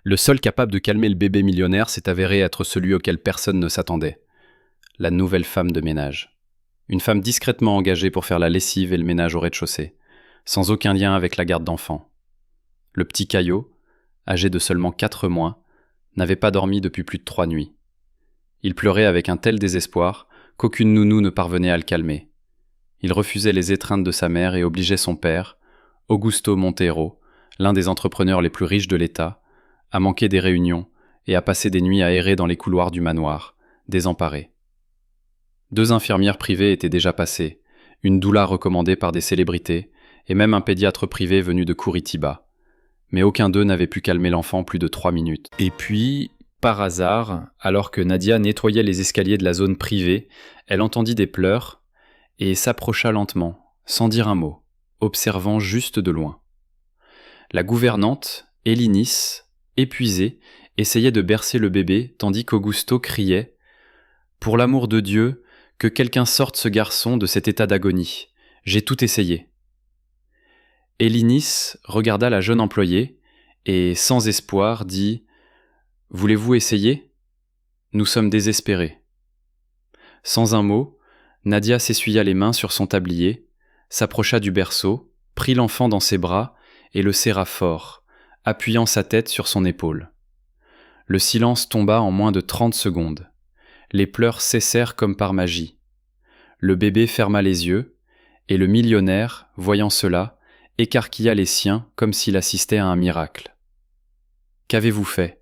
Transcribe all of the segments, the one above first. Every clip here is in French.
Le seul capable de calmer le bébé millionnaire s'est avéré être celui auquel personne ne s'attendait. La nouvelle femme de ménage. Une femme discrètement engagée pour faire la lessive et le ménage au rez-de-chaussée, sans aucun lien avec la garde d'enfants. Le petit Caillot, âgé de seulement 4 mois, n'avait pas dormi depuis plus de 3 nuits. Il pleurait avec un tel désespoir qu'aucune nounou ne parvenait à le calmer. Il refusait les étreintes de sa mère et obligeait son père, Augusto Montero, l'un des entrepreneurs les plus riches de l'État, à manquer des réunions et à passer des nuits à errer dans les couloirs du manoir, désemparé. 2 infirmières privées étaient déjà passées, une doula recommandée par des célébrités, et même un pédiatre privé venu de Curitiba. Mais aucun d'eux n'avait pu calmer l'enfant plus de 3 minutes. Et puis, par hasard, alors que Nadia nettoyait les escaliers de la zone privée, elle entendit des pleurs et s'approcha lentement, sans dire un mot, observant juste de loin. La gouvernante, Hélinis, épuisée, essayait de bercer le bébé tandis qu'Augusto criait « Pour l'amour de Dieu, que quelqu'un sorte ce garçon de cet état d'agonie. J'ai tout essayé. » Hélinis regarda la jeune employée et, sans espoir, dit « Voulez-vous essayer ? Nous sommes désespérés. » Sans un mot, Nadia s'essuya les mains sur son tablier, s'approcha du berceau, prit l'enfant dans ses bras et le serra fort, appuyant sa tête sur son épaule. Le silence tomba en moins de 30 secondes. Les pleurs cessèrent comme par magie. Le bébé ferma les yeux, et le millionnaire, voyant cela, écarquilla les siens comme s'il assistait à un miracle. « Qu'avez-vous fait ?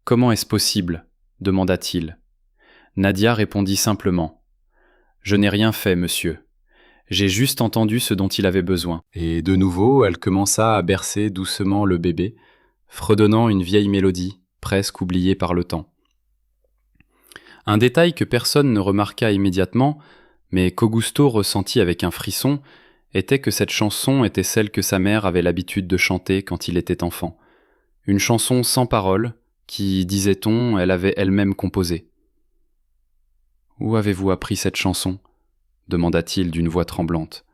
Comment est-ce possible ? » demanda-t-il. Nadia répondit simplement. « Je n'ai rien fait, monsieur. J'ai juste entendu ce dont il avait besoin. » Et de nouveau, elle commença à bercer doucement le bébé, fredonnant une vieille mélodie, presque oubliée par le temps. Un détail que personne ne remarqua immédiatement, mais qu'Augusto ressentit avec un frisson, était que cette chanson était celle que sa mère avait l'habitude de chanter quand il était enfant. Une chanson sans paroles, qui, disait-on, elle avait elle-même composée. « Où avez-vous appris cette chanson ? » demanda-t-il d'une voix tremblante.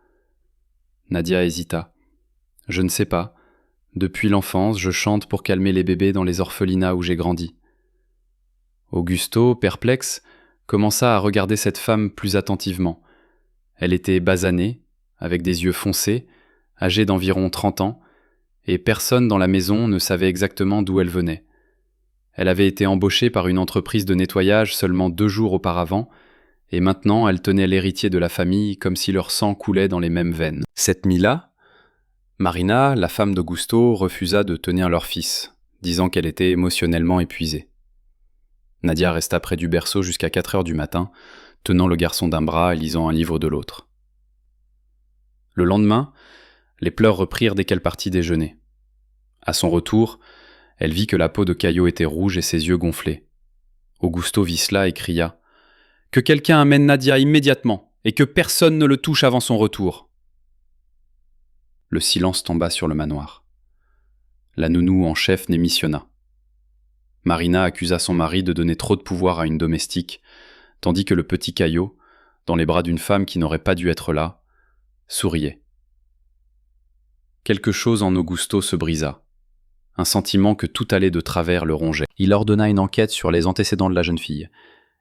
Nadia hésita. « Je ne sais pas. Depuis l'enfance, je chante pour calmer les bébés dans les orphelinats où j'ai grandi. » Augusto, perplexe, commença à regarder cette femme plus attentivement. Elle était basanée, avec des yeux foncés, âgée d'environ 30 ans, et personne dans la maison ne savait exactement d'où elle venait. Elle avait été embauchée par une entreprise de nettoyage seulement 2 jours auparavant, et maintenant elle tenait l'héritier de la famille comme si leur sang coulait dans les mêmes veines. Cette nuit-là, Marina, la femme d'Augusto, refusa de tenir leur fils, disant qu'elle était émotionnellement épuisée. Nadia resta près du berceau jusqu'à 4 heures du matin, tenant le garçon d'un bras et lisant un livre de l'autre. Le lendemain, les pleurs reprirent dès qu'elle partit déjeuner. À son retour, elle vit que la peau de Caillot était rouge et ses yeux gonflés. Augusto vit cela et cria « Que quelqu'un amène Nadia immédiatement et que personne ne le touche avant son retour !» Le silence tomba sur le manoir. La nounou en chef démissionna. Marina accusa son mari de donner trop de pouvoir à une domestique, tandis que le petit Caillot, dans les bras d'une femme qui n'aurait pas dû être là, souriait. Quelque chose en Augusto se brisa. Un sentiment que tout allait de travers le rongeait. Il ordonna une enquête sur les antécédents de la jeune fille,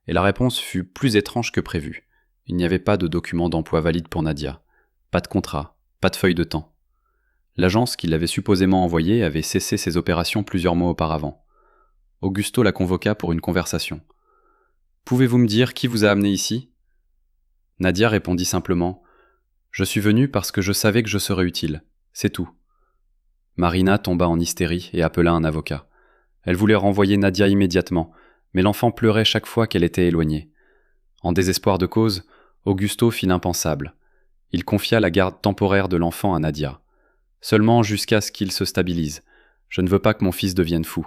et la réponse fut plus étrange que prévu. Il n'y avait pas de document d'emploi valide pour Nadia, pas de contrat, pas de feuille de temps. L'agence qui l'avait supposément envoyée avait cessé ses opérations plusieurs mois auparavant. Augusto la convoqua pour une conversation. « Pouvez-vous me dire qui vous a amené ici ?» Nadia répondit simplement « Je suis venue parce que je savais que je serais utile. C'est tout. » Marina tomba en hystérie et appela un avocat. Elle voulait renvoyer Nadia immédiatement, mais l'enfant pleurait chaque fois qu'elle était éloignée. En désespoir de cause, Augusto fit l'impensable. Il confia la garde temporaire de l'enfant à Nadia. « Seulement jusqu'à ce qu'il se stabilise. Je ne veux pas que mon fils devienne fou. »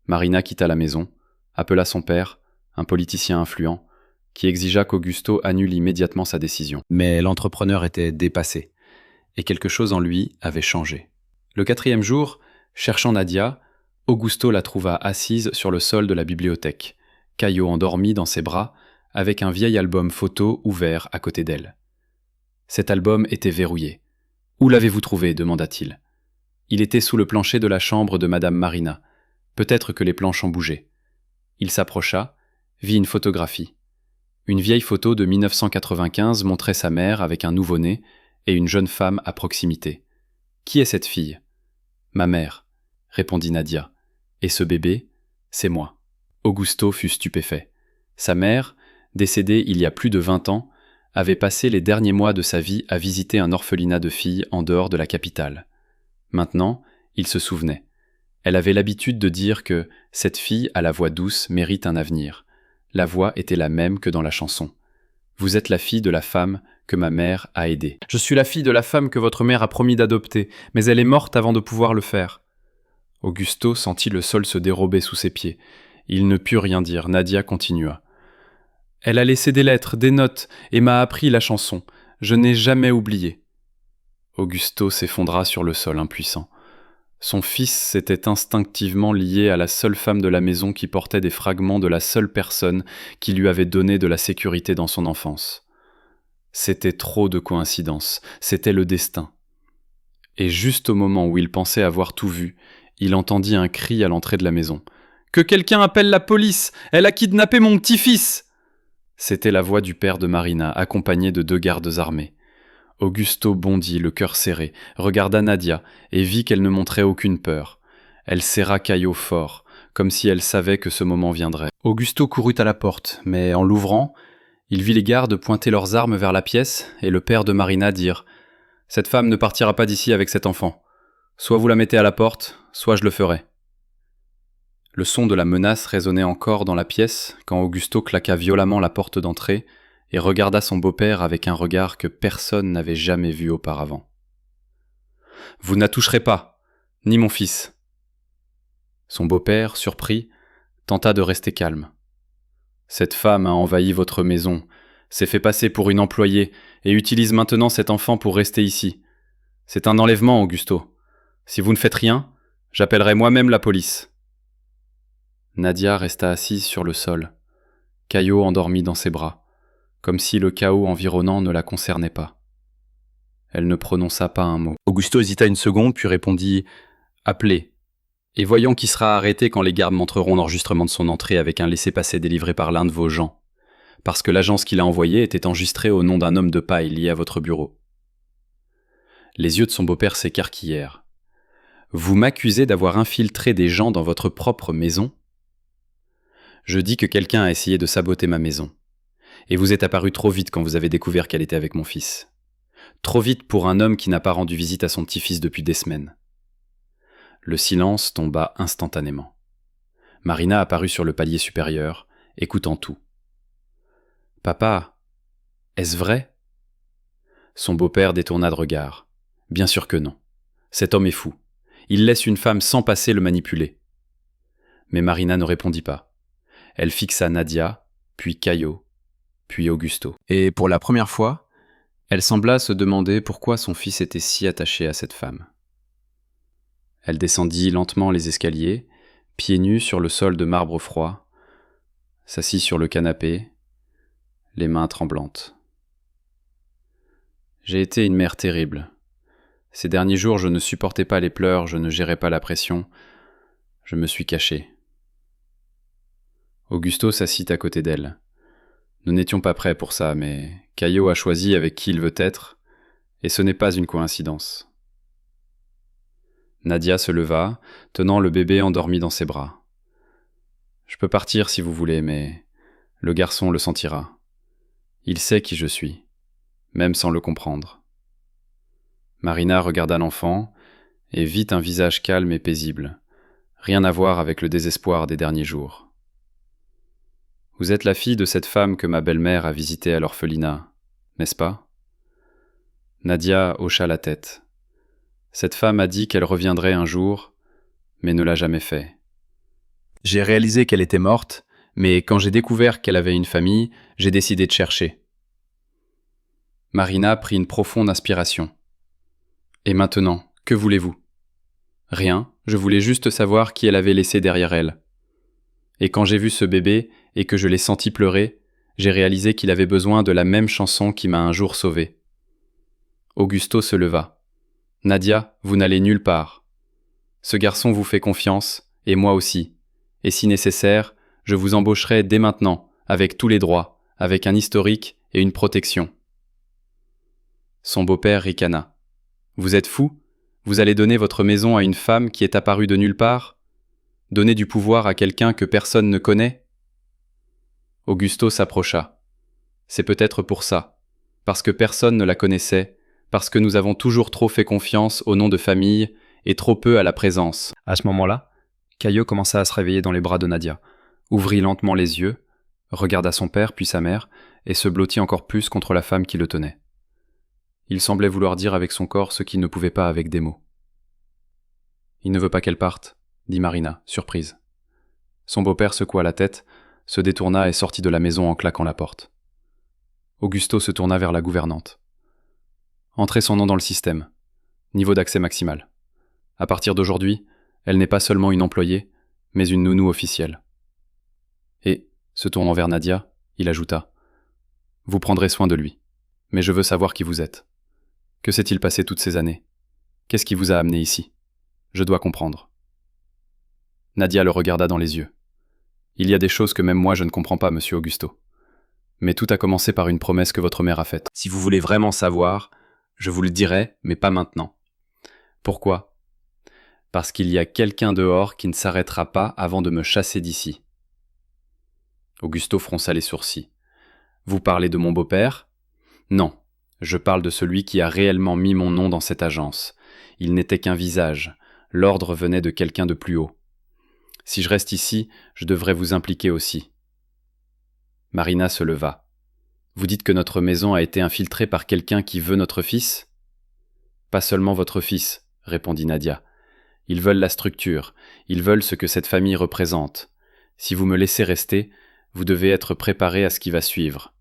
Marina quitta la maison, appela son père, un politicien influent, qui exigea qu'Augusto annule immédiatement sa décision. Mais l'entrepreneur était dépassé, et quelque chose en lui avait changé. Le 4e jour, cherchant Nadia, Augusto la trouva assise sur le sol de la bibliothèque, Caillot endormi dans ses bras, avec un vieil album photo ouvert à côté d'elle. Cet album était verrouillé. « Où l'avez-vous trouvé ?» demanda-t-il. Il était sous le plancher de la chambre de Madame Marina. Peut-être que les planches ont bougé. Il s'approcha, vit une photographie. Une vieille photo de 1995 montrait sa mère avec un nouveau-né et une jeune femme à proximité. « Qui est cette fille ?»« Ma mère, » répondit Nadia. « Et ce bébé, c'est moi. » Augusto fut stupéfait. Sa mère, décédée il y a plus de 20 ans, avait passé les derniers mois de sa vie à visiter un orphelinat de filles en dehors de la capitale. Maintenant, il se souvenait. Elle avait l'habitude de dire que « cette fille à la voix douce mérite un avenir ». La voix était la même que dans la chanson. « Vous êtes la fille de la femme que ma mère a aidée. »« Je suis la fille de la femme que votre mère a promis d'adopter, mais elle est morte avant de pouvoir le faire. » Augusto sentit le sol se dérober sous ses pieds. Il ne put rien dire. Nadia continua. « Elle a laissé des lettres, des notes, et m'a appris la chanson. Je n'ai jamais oublié. » Augusto s'effondra sur le sol impuissant. Son fils s'était instinctivement lié à la seule femme de la maison qui portait des fragments de la seule personne qui lui avait donné de la sécurité dans son enfance. C'était trop de coïncidences, c'était le destin. Et juste au moment où il pensait avoir tout vu, il entendit un cri à l'entrée de la maison. « Que quelqu'un appelle la police! Elle a kidnappé mon petit-fils !» C'était la voix du père de Marina, accompagné de 2 gardes armés. Augusto bondit, le cœur serré, regarda Nadia et vit qu'elle ne montrait aucune peur. Elle serra Caio fort, comme si elle savait que ce moment viendrait. Augusto courut à la porte, mais en l'ouvrant, il vit les gardes pointer leurs armes vers la pièce et le père de Marina dire « Cette femme ne partira pas d'ici avec cet enfant. Soit vous la mettez à la porte, soit je le ferai. » Le son de la menace résonnait encore dans la pièce quand Augusto claqua violemment la porte d'entrée et regarda son beau-père avec un regard que personne n'avait jamais vu auparavant. « Vous ne la toucherez pas, ni mon fils. » Son beau-père, surpris, tenta de rester calme. « Cette femme a envahi votre maison, s'est fait passer pour une employée et utilise maintenant cet enfant pour rester ici. C'est un enlèvement, Augusto. Si vous ne faites rien, j'appellerai moi-même la police. » Nadia resta assise sur le sol, Caio endormi dans ses bras, comme si le chaos environnant ne la concernait pas. Elle ne prononça pas un mot. Augusto hésita une seconde, puis répondit « Appelez, et voyons qui sera arrêté quand les gardes montreront l'enregistrement de son entrée avec un laissez-passer délivré par l'un de vos gens, parce que l'agence qu'il a envoyée était enregistrée au nom d'un homme de paille lié à votre bureau. » Les yeux de son beau-père s'écarquillèrent. « Vous m'accusez d'avoir infiltré des gens dans votre propre maison ? Je dis que quelqu'un a essayé de saboter ma maison. Et vous êtes apparu trop vite quand vous avez découvert qu'elle était avec mon fils. Trop vite pour un homme qui n'a pas rendu visite à son petit-fils depuis des semaines. » Le silence tomba instantanément. Marina apparut sur le palier supérieur, écoutant tout. « Papa, est-ce vrai ?» Son beau-père détourna de regard. « Bien sûr que non. Cet homme est fou. Il laisse une femme sans passer le manipuler. » Mais Marina ne répondit pas. Elle fixa Nadia, puis Caio, puis Augusto. Et pour la première fois, elle sembla se demander pourquoi son fils était si attaché à cette femme. Elle descendit lentement les escaliers, pieds nus sur le sol de marbre froid, s'assit sur le canapé, les mains tremblantes. « J'ai été une mère terrible. Ces derniers jours, je ne supportais pas les pleurs, je ne gérais pas la pression. Je me suis caché. » Augusto s'assit à côté d'elle. Nous n'étions pas prêts pour ça, mais Caio a choisi avec qui il veut être, et ce n'est pas une coïncidence. Nadia se leva, tenant le bébé endormi dans ses bras. « Je peux partir si vous voulez, mais le garçon le sentira. Il sait qui je suis, même sans le comprendre. » Marina regarda l'enfant et vit un visage calme et paisible, rien à voir avec le désespoir des derniers jours. « Vous êtes la fille de cette femme que ma belle-mère a visitée à l'orphelinat, n'est-ce pas ?» Nadia hocha la tête. Cette femme a dit qu'elle reviendrait un jour, mais ne l'a jamais fait. J'ai réalisé qu'elle était morte, mais quand j'ai découvert qu'elle avait une famille, j'ai décidé de chercher. Marina prit une profonde inspiration. Et maintenant, que voulez-vous ? Rien, je voulais juste savoir qui elle avait laissé derrière elle. Et quand j'ai vu ce bébé et que je l'ai senti pleurer, j'ai réalisé qu'il avait besoin de la même chanson qui m'a un jour sauvé. Augusto se leva. « Nadia, vous n'allez nulle part. Ce garçon vous fait confiance Et moi aussi. Et si nécessaire, je vous embaucherai dès maintenant, avec tous les droits, avec un historique et une protection. » Son beau-père ricana. « Vous êtes fou ? Vous allez donner votre maison à une femme qui est apparue de nulle part ? Donner du pouvoir à quelqu'un que personne ne connaît ?» Augusto s'approcha. « C'est peut-être pour ça, parce que personne ne la connaissait, parce que nous avons toujours trop fait confiance au nom de famille et trop peu à la présence. » À ce moment-là, Caio commença à se réveiller dans les bras de Nadia, ouvrit lentement les yeux, regarda son père puis sa mère et se blottit encore plus contre la femme qui le tenait. Il semblait vouloir dire avec son corps ce qu'il ne pouvait pas avec des mots. « Il ne veut pas qu'elle parte, » dit Marina, surprise. Son beau-père secoua la tête, se détourna et sortit de la maison en claquant la porte. Augusto se tourna vers la gouvernante. « Entrez son nom dans le système. Niveau d'accès maximal. À partir d'aujourd'hui, elle n'est pas seulement une employée, mais une nounou officielle. » Et, se tournant vers Nadia, il ajouta : « Vous prendrez soin de lui, mais je veux savoir qui vous êtes. Que s'est-il passé toutes ces années ? Qu'est-ce qui vous a amené ici ? Je dois comprendre. » Nadia le regarda dans les yeux. « Il y a des choses que même moi je ne comprends pas, monsieur Augusto. Mais tout a commencé par une promesse que votre mère a faite. Si vous voulez vraiment savoir, je vous le dirai, mais pas maintenant. Pourquoi ? Parce qu'il y a quelqu'un dehors qui ne s'arrêtera pas avant de me chasser d'ici. » Augusto fronça les sourcils. « Vous parlez de mon beau-père ? Non, je parle de celui qui a réellement mis mon nom dans cette agence. Il n'était qu'un visage. L'ordre venait de quelqu'un de plus haut. Si je reste ici, je devrais vous impliquer aussi. » Marina se leva. « Vous dites que notre maison a été infiltrée par quelqu'un qui veut notre fils ? » ?»« Pas seulement votre fils, » répondit Nadia. « Ils veulent la structure, ils veulent ce que cette famille représente. Si vous me laissez rester, vous devez être préparé à ce qui va suivre. »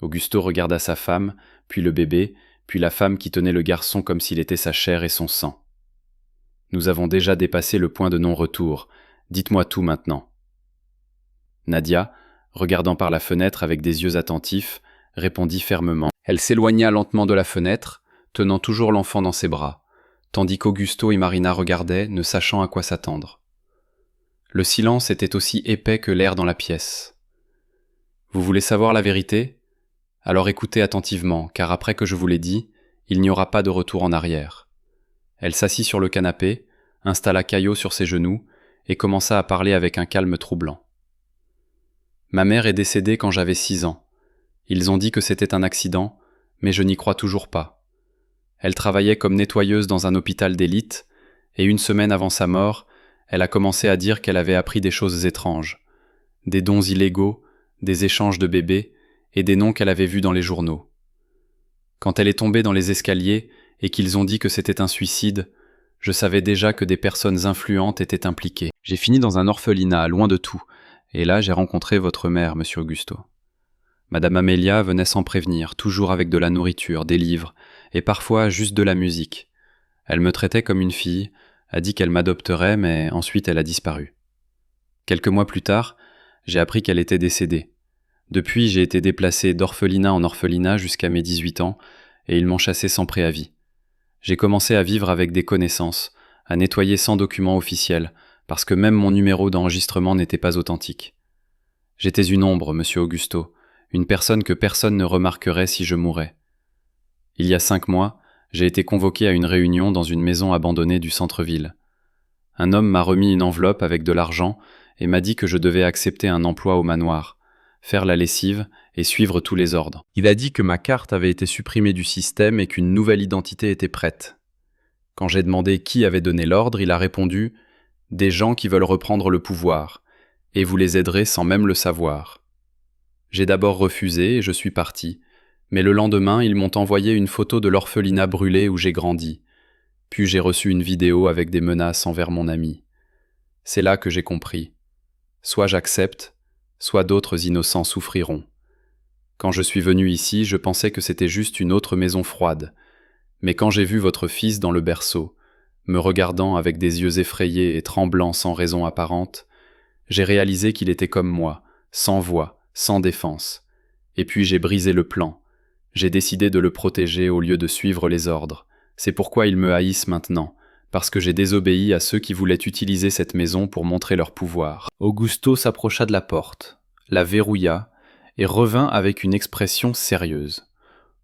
Augusto regarda sa femme, puis le bébé, puis la femme qui tenait le garçon comme s'il était sa chair et son sang. « Nous avons déjà dépassé le point de non-retour. Dites-moi tout maintenant. » Nadia, regardant par la fenêtre avec des yeux attentifs, répondit fermement. Elle s'éloigna lentement de la fenêtre, tenant toujours l'enfant dans ses bras, tandis qu'Augusto et Marina regardaient, ne sachant à quoi s'attendre. Le silence était aussi épais que l'air dans la pièce. « Vous voulez savoir la vérité ? Alors écoutez attentivement, car après que je vous l'ai dit, il n'y aura pas de retour en arrière. » Elle s'assit sur le canapé, installa Caio sur ses genoux et commença à parler avec un calme troublant. « Ma mère est décédée quand j'avais 6 ans. Ils ont dit que c'était un accident, mais je n'y crois toujours pas. Elle travaillait comme nettoyeuse dans un hôpital d'élite, et 1 semaine avant sa mort, elle a commencé à dire qu'elle avait appris des choses étranges, des dons illégaux, des échanges de bébés, et des noms qu'elle avait vus dans les journaux. Quand elle est tombée dans les escaliers et qu'ils ont dit que c'était un suicide, je savais déjà que des personnes influentes étaient impliquées. J'ai fini dans un orphelinat, loin de tout, et là j'ai rencontré votre mère, monsieur Augusto. Madame Amélia venait sans prévenir, toujours avec de la nourriture, des livres, et parfois juste de la musique. Elle me traitait comme une fille, a dit qu'elle m'adopterait, mais ensuite elle a disparu. Quelques mois plus tard, j'ai appris qu'elle était décédée. Depuis, j'ai été déplacé d'orphelinat en orphelinat jusqu'à mes 18 ans, et ils m'ont chassé sans préavis. J'ai commencé à vivre avec des connaissances, à nettoyer sans document officiel, parce que même mon numéro d'enregistrement n'était pas authentique. J'étais une ombre, monsieur Augusto, une personne que personne ne remarquerait si je mourais. Il y a 5 mois, j'ai été convoqué à une réunion dans une maison abandonnée du centre-ville. Un homme m'a remis une enveloppe avec de l'argent et m'a dit que je devais accepter un emploi au manoir, faire la lessive et suivre tous les ordres. Il a dit que ma carte avait été supprimée du système et qu'une nouvelle identité était prête. Quand j'ai demandé qui avait donné l'ordre, il a répondu « Des gens qui veulent reprendre le pouvoir, et vous les aiderez sans même le savoir. » J'ai d'abord refusé et je suis parti, mais le lendemain, ils m'ont envoyé une photo de l'orphelinat brûlé où j'ai grandi. Puis j'ai reçu une vidéo avec des menaces envers mon ami. C'est là que j'ai compris. Soit j'accepte, soit d'autres innocents souffriront. Quand je suis venu ici, je pensais que c'était juste une autre maison froide. Mais quand j'ai vu votre fils dans le berceau, me regardant avec des yeux effrayés et tremblant sans raison apparente, j'ai réalisé qu'il était comme moi, sans voix, sans défense. Et puis j'ai brisé le plan. J'ai décidé de le protéger au lieu de suivre les ordres. C'est pourquoi ils me haïssent maintenant, parce que j'ai désobéi à ceux qui voulaient utiliser cette maison pour montrer leur pouvoir. Augusto s'approcha de la porte, la verrouilla et revint avec une expression sérieuse.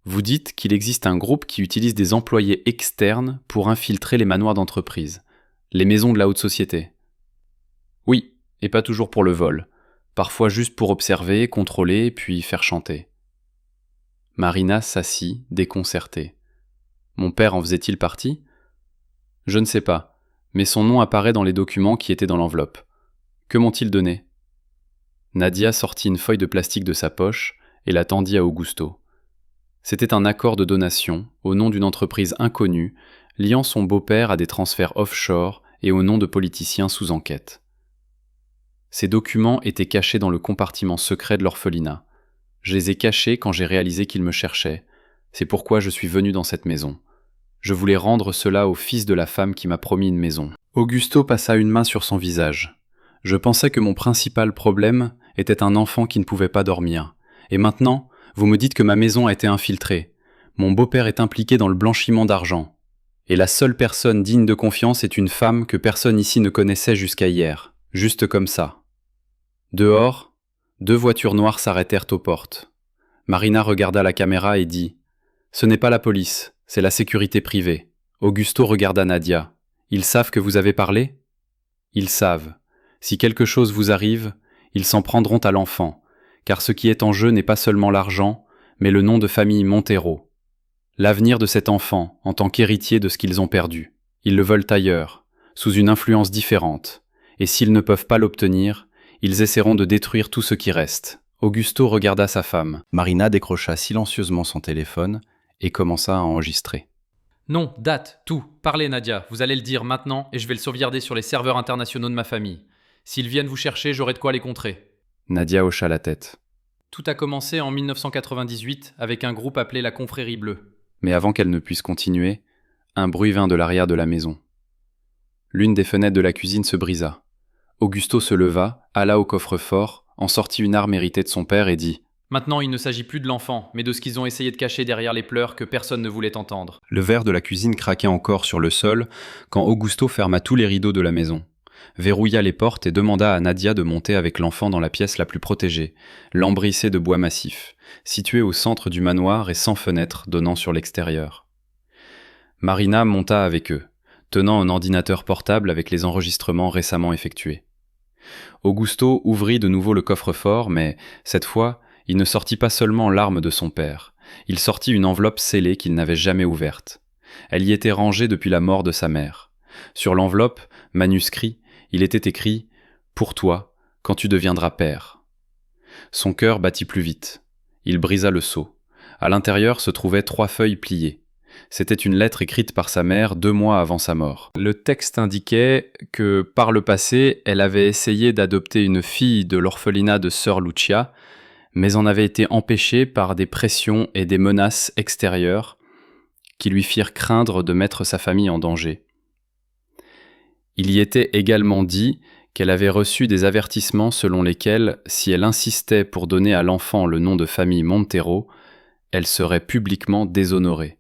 Vous dites qu'il existe un groupe qui utilise des employés externes pour infiltrer les manoirs d'entreprise, les maisons de la haute société. Oui, et pas toujours pour le vol, parfois juste pour observer, contrôler, puis faire chanter. Marina s'assit, déconcertée. Mon père en faisait-il partie ? Je ne sais pas, mais son nom apparaît dans les documents qui étaient dans l'enveloppe. Que m'ont-ils donné ? Nadia sortit une feuille de plastique de sa poche et la tendit à Augusto. C'était un accord de donation au nom d'une entreprise inconnue liant son beau-père à des transferts offshore et au nom de politiciens sous enquête. Ces documents étaient cachés dans le compartiment secret de l'orphelinat. Je les ai cachés quand j'ai réalisé qu'ils me cherchaient. C'est pourquoi je suis venu dans cette maison. Je voulais rendre cela au fils de la femme qui m'a promis une maison. Augusto passa une main sur son visage. Je pensais que mon principal problème était un enfant qui ne pouvait pas dormir. Et maintenant, vous me dites que ma maison a été infiltrée. Mon beau-père est impliqué dans le blanchiment d'argent. Et la seule personne digne de confiance est une femme que personne ici ne connaissait jusqu'à hier. Juste comme ça. Dehors, 2 voitures noires s'arrêtèrent aux portes. Marina regarda la caméra et dit « Ce n'est pas la police, c'est la sécurité privée. » Augusto regarda Nadia. « Ils savent que vous avez parlé ?»« Ils savent. Si quelque chose vous arrive, ils s'en prendront à l'enfant, car ce qui est en jeu n'est pas seulement l'argent, mais le nom de famille Montero. L'avenir de cet enfant en tant qu'héritier de ce qu'ils ont perdu. Ils le veulent ailleurs, sous une influence différente, et s'ils ne peuvent pas l'obtenir, ils essaieront de détruire tout ce qui reste. » Augusto regarda sa femme. Marina décrocha silencieusement son téléphone et commença à enregistrer. Non, date, tout. Parlez Nadia, vous allez le dire maintenant et je vais le sauvegarder sur les serveurs internationaux de ma famille. S'ils viennent vous chercher, j'aurai de quoi les contrer. Nadia hocha la tête. Tout a commencé en 1998 avec un groupe appelé la Confrérie Bleue. Mais avant qu'elle ne puisse continuer, un bruit vint de l'arrière de la maison. L'une des fenêtres de la cuisine se brisa. Augusto se leva, alla au coffre-fort, en sortit une arme héritée de son père et dit « Maintenant, il ne s'agit plus de l'enfant, mais de ce qu'ils ont essayé de cacher derrière les pleurs que personne ne voulait entendre. » Le verre de la cuisine craquait encore sur le sol quand Augusto ferma tous les rideaux de la maison, verrouilla les portes et demanda à Nadia de monter avec l'enfant dans la pièce la plus protégée, lambrissée de bois massif, située au centre du manoir et sans fenêtre donnant sur l'extérieur. Marina monta avec eux, tenant un ordinateur portable avec les enregistrements récemment effectués. Augusto ouvrit de nouveau le coffre-fort, mais, cette fois, il ne sortit pas seulement l'arme de son père. Il sortit une enveloppe scellée qu'il n'avait jamais ouverte. Elle y était rangée depuis la mort de sa mère. Sur l'enveloppe, manuscrit, il était écrit « Pour toi, quand tu deviendras père ». Son cœur battit plus vite. Il brisa le sceau. À l'intérieur se trouvaient 3 feuilles pliées. C'était une lettre écrite par sa mère 2 mois avant sa mort. Le texte indiquait que, par le passé, elle avait essayé d'adopter une fille de l'orphelinat de Sœur Lucia, mais en avait été empêchée par des pressions et des menaces extérieures qui lui firent craindre de mettre sa famille en danger. Il y était également dit qu'elle avait reçu des avertissements selon lesquels, si elle insistait pour donner à l'enfant le nom de famille Montero, elle serait publiquement déshonorée.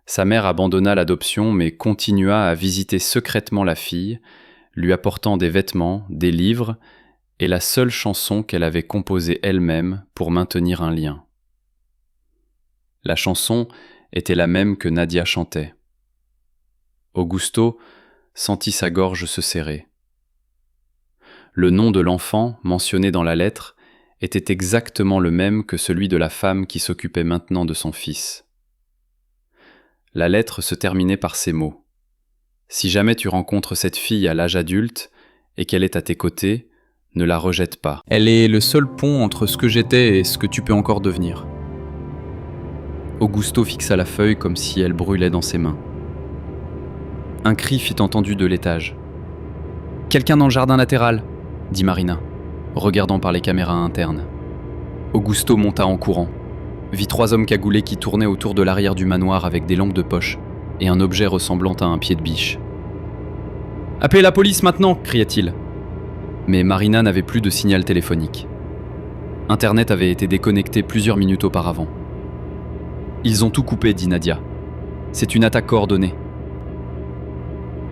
Sa mère abandonna l'adoption mais continua à visiter secrètement la fille, lui apportant des vêtements, des livres et la seule chanson qu'elle avait composée elle-même pour maintenir un lien. La chanson était la même que Nadia chantait. Augusto sentit sa gorge se serrer. Le nom de l'enfant mentionné dans la lettre était exactement le même que celui de la femme qui s'occupait maintenant de son fils. La lettre se terminait par ces mots. « Si jamais tu rencontres cette fille à l'âge adulte et qu'elle est à tes côtés, ne la rejette pas. Elle est le seul pont entre ce que j'étais et ce que tu peux encore devenir. » Augusto fixa la feuille comme si elle brûlait dans ses mains. Un cri fit entendu de l'étage. « Quelqu'un dans le jardin latéral !» dit Marina, regardant par les caméras internes. Augusto monta en courant. Vit 3 hommes cagoulés qui tournaient autour de l'arrière du manoir avec des lampes de poche et un objet ressemblant à un pied de biche. « Appelez la police maintenant !» cria-t-il. Mais Marina n'avait plus de signal téléphonique. Internet avait été déconnecté plusieurs minutes auparavant. « Ils ont tout coupé » dit Nadia. « C'est une attaque coordonnée. »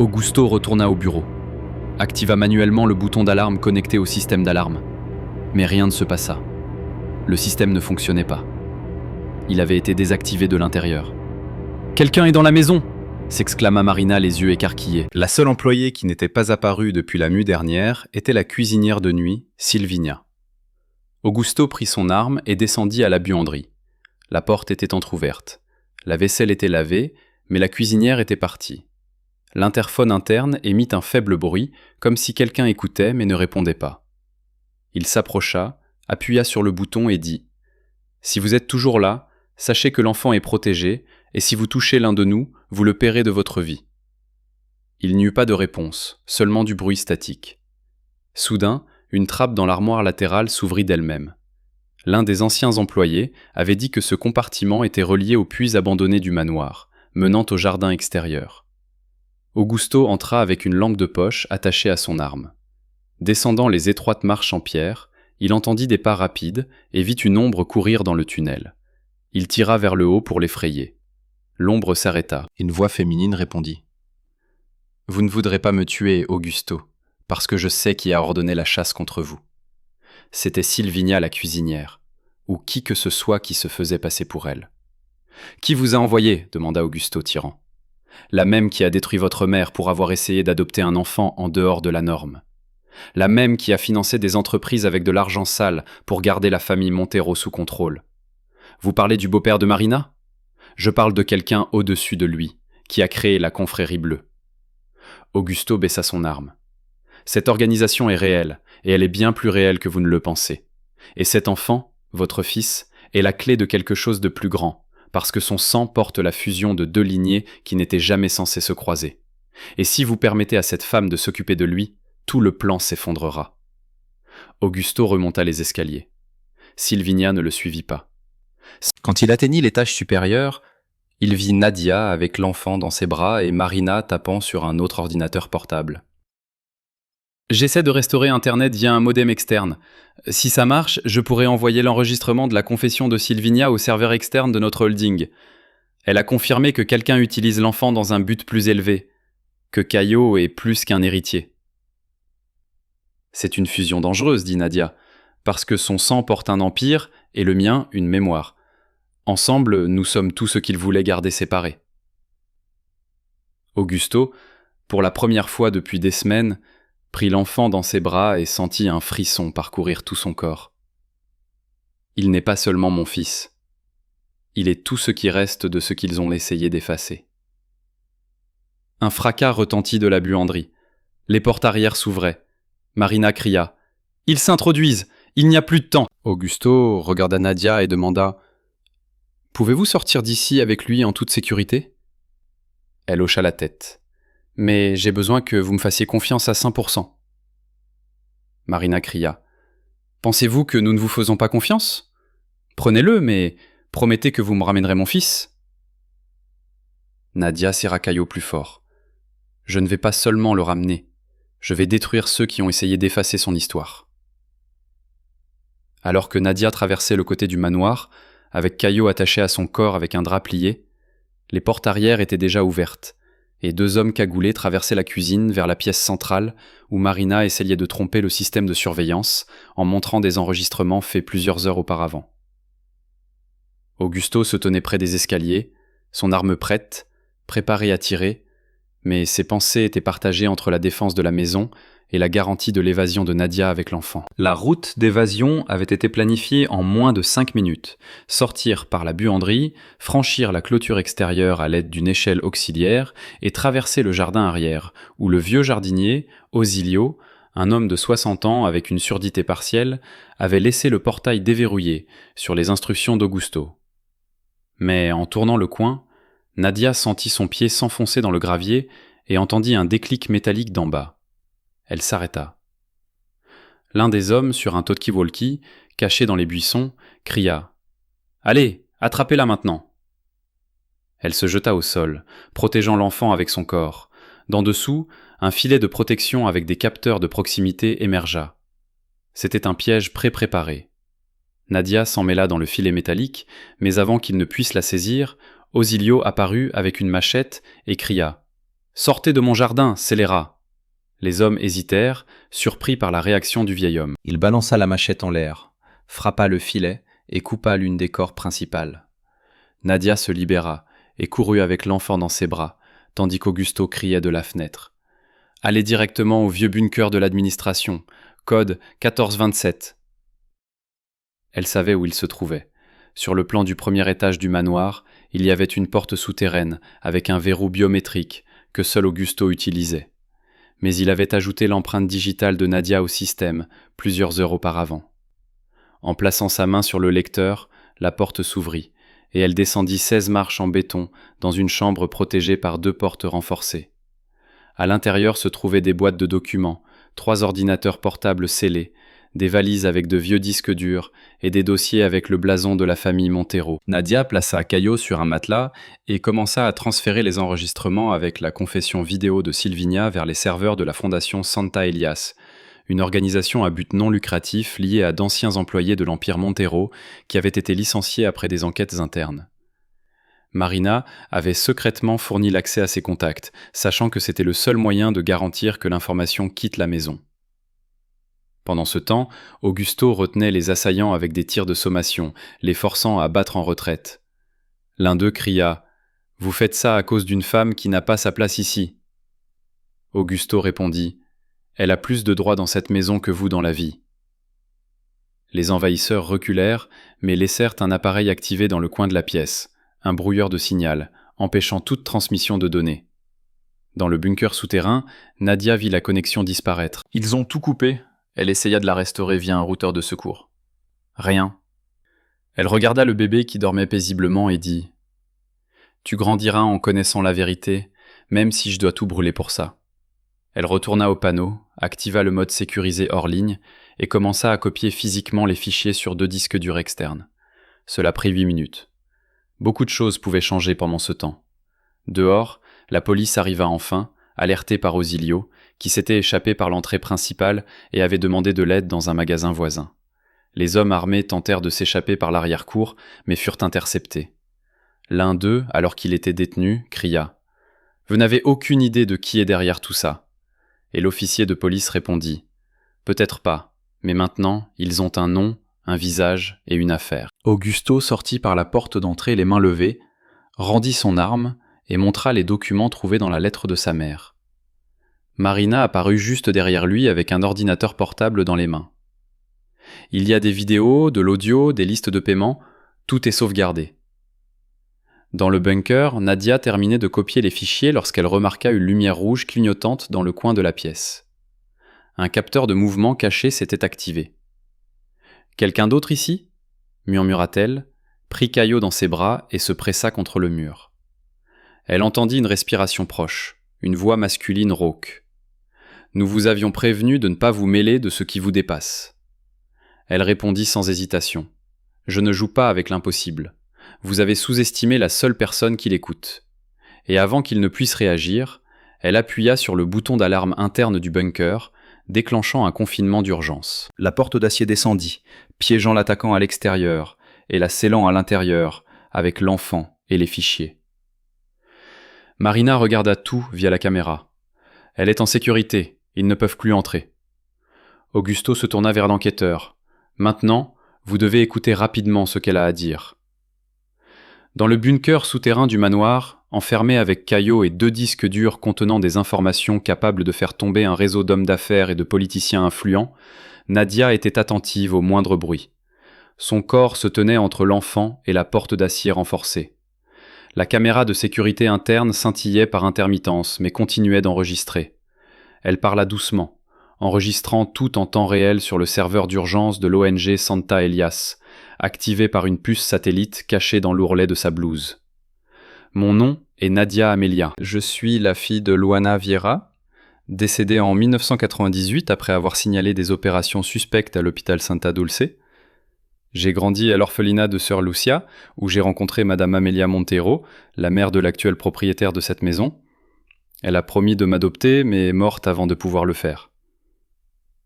Augusto retourna au bureau, activa manuellement le bouton d'alarme connecté au système d'alarme. Mais rien ne se passa. Le système ne fonctionnait pas. Il avait été désactivé de l'intérieur. « Quelqu'un est dans la maison !» s'exclama Marina les yeux écarquillés. La seule employée qui n'était pas apparue depuis la nuit dernière était la cuisinière de nuit, Sylvinia. Augusto prit son arme et descendit à la buanderie. La porte était entr'ouverte. La vaisselle était lavée, mais la cuisinière était partie. L'interphone interne émit un faible bruit, comme si quelqu'un écoutait mais ne répondait pas. Il s'approcha, appuya sur le bouton et dit « Si vous êtes toujours là, sachez que l'enfant est protégé, et si vous touchez l'un de nous, vous le paierez de votre vie. » Il n'y eut pas de réponse, seulement du bruit statique. Soudain, une trappe dans l'armoire latérale s'ouvrit d'elle-même. L'un des anciens employés avait dit que ce compartiment était relié au puits abandonné du manoir, menant au jardin extérieur. Augusto entra avec une lampe de poche attachée à son arme. Descendant les étroites marches en pierre, il entendit des pas rapides et vit une ombre courir dans le tunnel. Il tira vers le haut pour l'effrayer. L'ombre s'arrêta. Une voix féminine répondit. « Vous ne voudrez pas me tuer, Augusto, parce que je sais qui a ordonné la chasse contre vous. » C'était Sylvinia la cuisinière, ou qui que ce soit qui se faisait passer pour elle. « Qui vous a envoyé ?» demanda Augusto, tyran. « La même qui a détruit votre mère pour avoir essayé d'adopter un enfant en dehors de la norme. La même qui a financé des entreprises avec de l'argent sale pour garder la famille Montero sous contrôle. Vous parlez du beau-père de Marina ? Je parle de quelqu'un au-dessus de lui, qui a créé la confrérie bleue. » Augusto baissa son arme. « Cette organisation est réelle, et elle est bien plus réelle que vous ne le pensez. Et cet enfant, votre fils, est la clé de quelque chose de plus grand, parce que son sang porte la fusion de deux lignées qui n'étaient jamais censées se croiser. Et si vous permettez à cette femme de s'occuper de lui, tout le plan s'effondrera. » Augusto remonta les escaliers. Sylvinia ne le suivit pas. Quand il atteignit l'étage supérieur, il vit Nadia avec l'enfant dans ses bras et Marina tapant sur un autre ordinateur portable. « J'essaie de restaurer Internet via un modem externe. Si ça marche, je pourrais envoyer l'enregistrement de la confession de Sylvinia au serveur externe de notre holding. Elle a confirmé que quelqu'un utilise l'enfant dans un but plus élevé, que Caio est plus qu'un héritier. » « C'est une fusion dangereuse, dit Nadia, parce que son sang porte un empire et le mien une mémoire. Ensemble, nous sommes tout ce qu'il voulait garder séparés. » Augusto, pour la première fois depuis des semaines, prit l'enfant dans ses bras et sentit un frisson parcourir tout son corps. Il n'est pas seulement mon fils. Il est tout ce qui reste de ce qu'ils ont essayé d'effacer. Un fracas retentit de la buanderie. Les portes arrière s'ouvraient. Marina cria « Ils s'introduisent! Il n'y a plus de temps !» Augusto regarda Nadia et demanda « Pouvez-vous sortir d'ici avec lui en toute sécurité ?» Elle hocha la tête. « Mais j'ai besoin que vous me fassiez confiance à 100%. » Marina cria « Pensez-vous que nous ne vous faisons pas confiance ? Prenez-le, mais promettez que vous me ramènerez mon fils. » Nadia serra Caio plus fort. « Je ne vais pas seulement le ramener. Je vais détruire ceux qui ont essayé d'effacer son histoire. » Alors que Nadia traversait le côté du manoir, avec Caio attaché à son corps avec un drap plié, les portes arrière étaient déjà ouvertes, et deux hommes cagoulés traversaient la cuisine vers la pièce centrale où Marina essayait de tromper le système de surveillance en montrant des enregistrements faits plusieurs heures auparavant. Augusto se tenait près des escaliers, son arme prête, préparé à tirer, mais ses pensées étaient partagées entre la défense de la maison et la garantie de l'évasion de Nadia avec l'enfant. La route d'évasion avait été planifiée en moins de 5 minutes. Sortir par la buanderie, franchir la clôture extérieure à l'aide d'une échelle auxiliaire et traverser le jardin arrière, où le vieux jardinier, Osilio, un homme de 60 ans avec une surdité partielle, avait laissé le portail déverrouillé sur les instructions d'Augusto. Mais en tournant le coin, Nadia sentit son pied s'enfoncer dans le gravier et entendit un déclic métallique d'en bas. Elle s'arrêta. L'un des hommes, sur un talkie-walkie, caché dans les buissons, cria « Allez, attrapez-la maintenant !» Elle se jeta au sol, protégeant l'enfant avec son corps. D'en dessous, un filet de protection avec des capteurs de proximité émergea. C'était un piège pré-préparé. Nadia s'emmêla dans le filet métallique, mais avant qu'il ne puisse la saisir, Osilio apparut avec une machette et cria Sortez de mon jardin, scélérats !» Les hommes hésitèrent, surpris par la réaction du vieil homme. Il balança la machette en l'air, frappa le filet et coupa l'une des cordes principales. Nadia se libéra et courut avec l'enfant dans ses bras, tandis qu'Augusto criait de la fenêtre. « Allez directement au vieux bunker de l'administration, code 1427. » Elle savait où il se trouvait. Sur le plan du premier étage du manoir, il y avait une porte souterraine avec un verrou biométrique que seul Augusto utilisait. Mais il avait ajouté l'empreinte digitale de Nadia au système plusieurs heures auparavant. En plaçant sa main sur le lecteur, la porte s'ouvrit, et elle descendit 16 marches en béton dans une chambre protégée par 2 portes renforcées. À l'intérieur se trouvaient des boîtes de documents, 3 ordinateurs portables scellés, des valises avec de vieux disques durs et des dossiers avec le blason de la famille Montero. Nadia plaça Caio sur un matelas et commença à transférer les enregistrements avec la confession vidéo de Silvinia vers les serveurs de la fondation Santa Elias, une organisation à but non lucratif liée à d'anciens employés de l'Empire Montero qui avaient été licenciés après des enquêtes internes. Marina avait secrètement fourni l'accès à ses contacts, sachant que c'était le seul moyen de garantir que l'information quitte la maison. Pendant ce temps, Augusto retenait les assaillants avec des tirs de sommation, les forçant à battre en retraite. L'un d'eux cria « Vous faites ça à cause d'une femme qui n'a pas sa place ici. » Augusto répondit « Elle a plus de droits dans cette maison que vous dans la vie. » Les envahisseurs reculèrent, mais laissèrent un appareil activé dans le coin de la pièce, un brouilleur de signal, empêchant toute transmission de données. Dans le bunker souterrain, Nadia vit la connexion disparaître. « Ils ont tout coupé !» Elle essaya de la restaurer via un routeur de secours. Rien. Elle regarda le bébé qui dormait paisiblement et dit « Tu grandiras en connaissant la vérité, même si je dois tout brûler pour ça. » Elle retourna au panneau, activa le mode sécurisé hors ligne et commença à copier physiquement les fichiers sur 2 disques durs externes. Cela prit 8 minutes. Beaucoup de choses pouvaient changer pendant ce temps. Dehors, la police arriva enfin, alertée par Osilio, qui s'était échappé par l'entrée principale et avait demandé de l'aide dans un magasin voisin. Les hommes armés tentèrent de s'échapper par l'arrière-cour, mais furent interceptés. L'un d'eux, alors qu'il était détenu, cria « Vous n'avez aucune idée de qui est derrière tout ça ?» Et l'officier de police répondit « Peut-être pas, mais maintenant, ils ont un nom, un visage et une affaire. » Augusto sortit par la porte d'entrée les mains levées, rendit son arme et montra les documents trouvés dans la lettre de sa mère. Marina apparut juste derrière lui avec un ordinateur portable dans les mains. « Il y a des vidéos, de l'audio, des listes de paiement, tout est sauvegardé. » Dans le bunker, Nadia terminait de copier les fichiers lorsqu'elle remarqua une lumière rouge clignotante dans le coin de la pièce. Un capteur de mouvement caché s'était activé. « Quelqu'un d'autre ici ?» murmura-t-elle, prit Caio dans ses bras et se pressa contre le mur. Elle entendit une respiration proche, une voix masculine rauque. « Nous vous avions prévenu de ne pas vous mêler de ce qui vous dépasse. » Elle répondit sans hésitation. « Je ne joue pas avec l'impossible. Vous avez sous-estimé la seule personne qui l'écoute. » Et avant qu'il ne puisse réagir, elle appuya sur le bouton d'alarme interne du bunker, déclenchant un confinement d'urgence. La porte d'acier descendit, piégeant l'attaquant à l'extérieur et la scellant à l'intérieur, avec l'enfant et les fichiers. Marina regarda tout via la caméra. « Elle est en sécurité. Ils ne peuvent plus entrer. » Augusto se tourna vers l'enquêteur. « Maintenant, vous devez écouter rapidement ce qu'elle a à dire. » Dans le bunker souterrain du manoir, enfermé avec Caio et 2 disques durs contenant des informations capables de faire tomber un réseau d'hommes d'affaires et de politiciens influents, Nadia était attentive au moindre bruit. Son corps se tenait entre l'enfant et la porte d'acier renforcée. La caméra de sécurité interne scintillait par intermittence, mais continuait d'enregistrer. Elle parla doucement, enregistrant tout en temps réel sur le serveur d'urgence de l'ONG Santa Elias, activé par une puce satellite cachée dans l'ourlet de sa blouse. « Mon nom est Nadia Amelia. Je suis la fille de Luana Vieira, décédée en 1998 après avoir signalé des opérations suspectes à l'hôpital Santa Dulce. J'ai grandi à l'orphelinat de Sœur Lucia, où j'ai rencontré Madame Amelia Montero, la mère de l'actuel propriétaire de cette maison. Elle a promis de m'adopter, mais est morte avant de pouvoir le faire.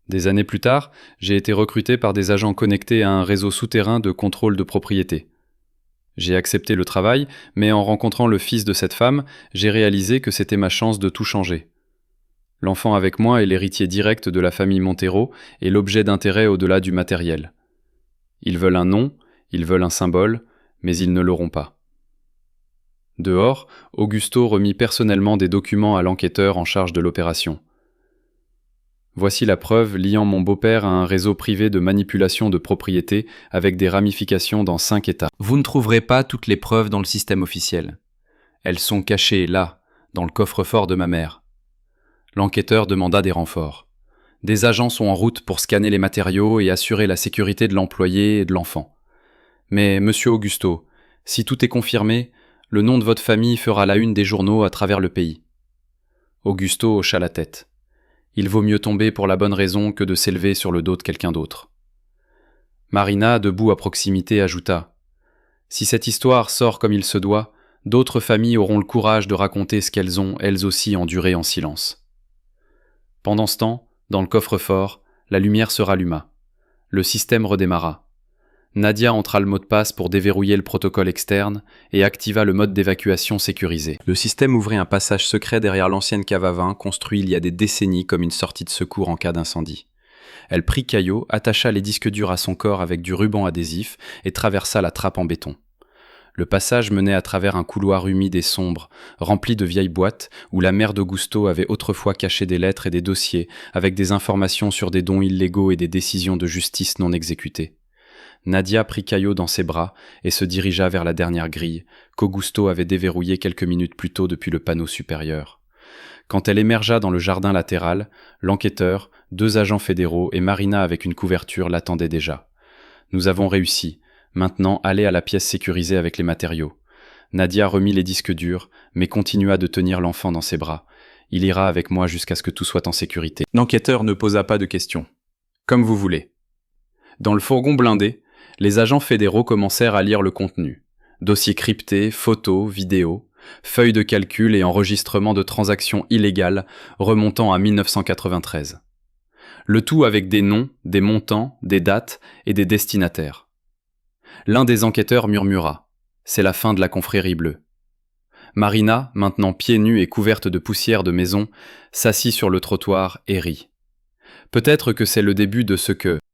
Des années plus tard, j'ai été recruté par des agents connectés à un réseau souterrain de contrôle de propriété. J'ai accepté le travail, mais en rencontrant le fils de cette femme, j'ai réalisé que c'était ma chance de tout changer. L'enfant avec moi est l'héritier direct de la famille Montero et l'objet d'intérêt au-delà du matériel. Ils veulent un nom, ils veulent un symbole, mais ils ne l'auront pas. Dehors, Augusto remit personnellement des documents à l'enquêteur en charge de l'opération. Voici la preuve liant mon beau-père à un réseau privé de manipulation de propriété avec des ramifications dans 5 États. Vous ne trouverez pas toutes les preuves dans le système officiel. Elles sont cachées là, dans le coffre-fort de ma mère. L'enquêteur demanda des renforts. Des agents sont en route pour scanner les matériaux et assurer la sécurité de l'employé et de l'enfant. Mais, monsieur Augusto, si tout est confirmé, le nom de votre famille fera la une des journaux à travers le pays. Augusto hocha la tête. Il vaut mieux tomber pour la bonne raison que de s'élever sur le dos de quelqu'un d'autre. Marina, debout à proximité, ajouta : « Si cette histoire sort comme il se doit, d'autres familles auront le courage de raconter ce qu'elles ont, elles aussi, enduré en silence. » Pendant ce temps, dans le coffre-fort, la lumière se ralluma. Le système redémarra. Nadia entra le mot de passe pour déverrouiller le protocole externe et activa le mode d'évacuation sécurisé. Le système ouvrit un passage secret derrière l'ancienne cave à vin construit il y a des décennies comme une sortie de secours en cas d'incendie. Elle prit Caillot, attacha les disques durs à son corps avec du ruban adhésif et traversa la trappe en béton. Le passage menait à travers un couloir humide et sombre, rempli de vieilles boîtes où la mère d'Augusto avait autrefois caché des lettres et des dossiers avec des informations sur des dons illégaux et des décisions de justice non exécutées. Nadia prit Caillot dans ses bras et se dirigea vers la dernière grille, qu'Augusto avait déverrouillée quelques minutes plus tôt depuis le panneau supérieur. Quand elle émergea dans le jardin latéral, l'enquêteur, 2 agents fédéraux et Marina avec une couverture l'attendaient déjà. Nous avons réussi. Maintenant, allez à la pièce sécurisée avec les matériaux. Nadia remit les disques durs, mais continua de tenir l'enfant dans ses bras. Il ira avec moi jusqu'à ce que tout soit en sécurité. L'enquêteur ne posa pas de questions. Comme vous voulez. Dans le fourgon blindé, les agents fédéraux commencèrent à lire le contenu. Dossiers cryptés, photos, vidéos, feuilles de calcul et enregistrements de transactions illégales remontant à 1993. Le tout avec des noms, des montants, des dates et des destinataires. L'un des enquêteurs murmura : « C'est la fin de la confrérie bleue. » Marina, maintenant pieds nus et couverte de poussière de maison, s'assit sur le trottoir et rit. Peut-être que c'est le début de ce que,